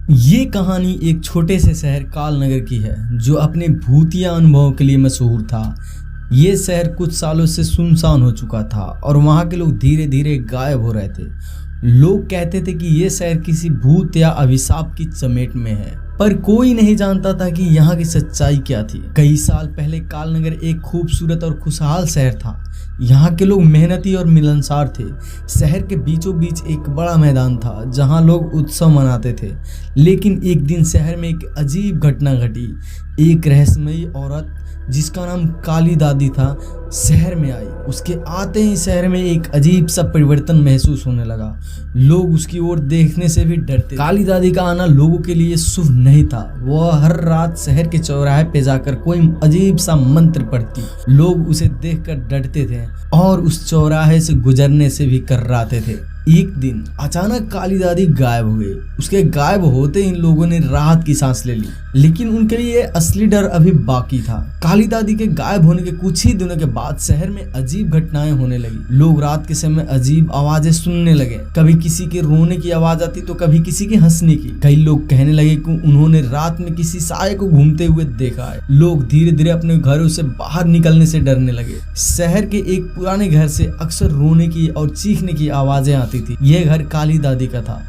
ये कहानी एक छोटे से शहर कालनगर की है जो अपने भूतिया अनुभवों के लिए मशहूर था। ये शहर कुछ सालों से सुनसान हो चुका था और वहाँ के लोग धीरे धीरे गायब हो रहे थे। लोग कहते थे कि ये शहर किसी भूत या अभिशाप की चपेट में है, पर कोई नहीं जानता था कि यहाँ की सच्चाई क्या थी। कई साल पहले कालनगर एक खूबसूरत और खुशहाल शहर था। यहाँ के लोग मेहनती और मिलनसार थे। शहर के बीचों बीच एक बड़ा मैदान था जहाँ लोग उत्सव मनाते थे। लेकिन एक दिन शहर में एक अजीब घटना घटी। एक रहस्यमयी औरत जिसका नाम काली दादी था शहर में आई। उसके आते ही शहर में एक अजीब सा परिवर्तन महसूस होने लगा। लोग उसकी ओर देखने से भी डरते। काली दादी का आना लोगों के लिए शुभ नहीं था। वह हर रात शहर के चौराहे पे जाकर कोई अजीब सा मंत्र पढ़ती। लोग उसे देखकर डरते थे और उस चौराहे से गुजरने से भी कर्राते थे। एक दिन अचानक काली दादी गायब हुए। उसके गायब होते ही लोगों ने राहत की सांस ले ली, लेकिन उनके लिए असली डर अभी बाकी था। काली दादी के गायब होने के कुछ ही दिनों के बाद शहर में अजीब घटनाएं होने लगी। लोग रात के समय अजीब आवाजें सुनने लगे। कभी किसी के रोने की आवाज आती तो कभी किसी के हंसने की। कई लोग कहने लगे कि उन्होंने रात में किसी साये को घूमते हुए देखा है। लोग धीरे धीरे अपने घरों से बाहर निकलने से डरने लगे। शहर के एक पुराने घर से अक्सर रोने की और चीखने की आवाजें आती थी। यह घर काली दादी का था।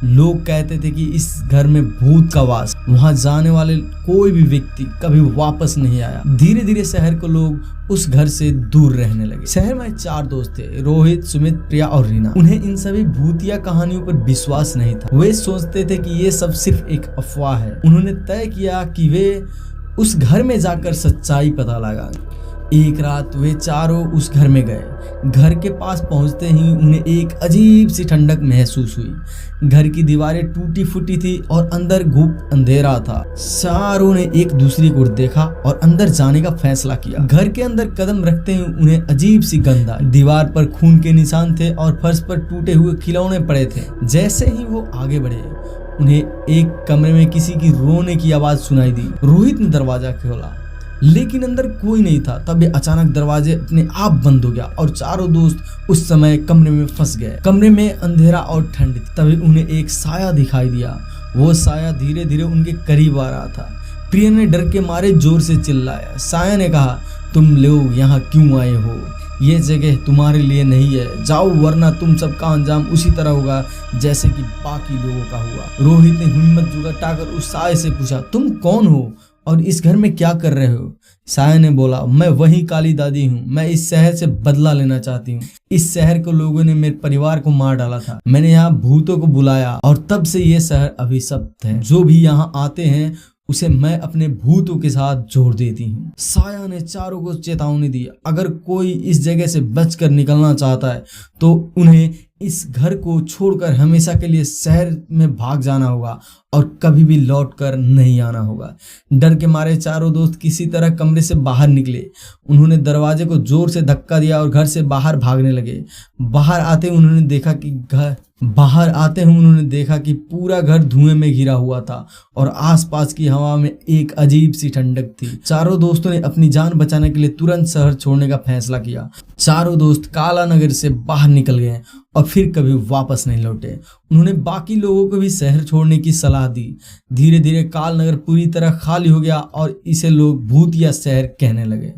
लोग कहते थे कि इस घर में भूत का वास। वहां जाने वाले कोई भी व्यक्ति कभी वापस नहीं आया। धीरे धीरे शहर के लोग उस घर से दूर रहने लगे। शहर में 4 दोस्त थे, रोहित, सुमित, प्रिया और रीना। उन्हें इन सभी भूतिया कहानियों पर विश्वास नहीं था। वे सोचते थे कि ये सब सिर्फ एक अफवाह है। उन्होंने तय किया कि वे उस घर में जाकर सच्चाई पता लगाएंगे। एक रात वे चारों उस घर में गए। घर के पास पहुंचते ही उन्हें एक अजीब सी ठंडक महसूस हुई। घर की दीवारें टूटी फूटी थी और अंदर घुप अंधेरा था। चारों ने एक दूसरे को देखा और अंदर जाने का फैसला किया। घर के अंदर कदम रखते ही उन्हें अजीब सी गंध आई। दीवार पर खून के निशान थे और फर्श पर टूटे हुए खिलौने पड़े थे। जैसे ही वो आगे बढ़े उन्हें एक कमरे में किसी की रोने की आवाज सुनाई दी। रोहित ने दरवाजा खोला, लेकिन अंदर कोई नहीं था। तब अचानक दरवाजे अपने आप बंद हो गया और चारों दोस्त उस समय कमरे में फंस गए। कमरे में अंधेरा और ठंड थी। तभी उन्हें एक साया दिखाई दिया। वो साया धीरे धीरे उनके करीब आ रहा था। प्रिया ने डर के मारे जोर से चिल्लाया। साया ने कहा, तुम लोग यहाँ क्यों आए हो? ये जगह तुम्हारे लिए नहीं है। जाओ, वरना तुम सबका अंजाम उसी तरह होगा जैसे कि बाकी लोगों का हुआ। रोहित ने हिम्मत जुटाकर उस साये से पूछा, तुम कौन हो और इस घर में क्या कर रहे हो? साया ने बोला, मैं वही काली दादी हूँ। मैं इस शहर से बदला लेना चाहती हूँ। इस शहर के लोगों ने मेरे परिवार को मार डाला था। मैंने यहाँ भूतों को बुलाया और तब से ये शहर अभिशप्त है। जो भी यहाँ आते हैं उसे मैं अपने भूतों के साथ जोड़ देती हूँ। साया ने चारों को चेतावनी दी, अगर कोई इस जगह से बचकर निकलना चाहता है तो उन्हें इस घर को छोड़कर हमेशा के लिए शहर में भाग जाना होगा और कभी भी लौट कर नहीं आना होगा। डर के मारे चारों दोस्त किसी तरह कमरे से बाहर निकले। उन्होंने दरवाजे को जोर से धक्का दिया और घर से बाहर भागने लगे। बाहर आते उन्होंने देखा कि पूरा घर धुएं में घिरा हुआ था और आसपास की हवा में एक अजीब सी ठंडक थी। चारों दोस्तों ने अपनी जान बचाने के लिए तुरंत शहर छोड़ने का फैसला किया। चारों दोस्त कालानगर से बाहर निकल गए और फिर कभी वापस नहीं लौटे। उन्होंने बाकी लोगों को भी शहर छोड़ने की सलाह दी। धीरे धीरे कालनगर पूरी तरह खाली हो गया और इसे लोग भूतिया शहर कहने लगे।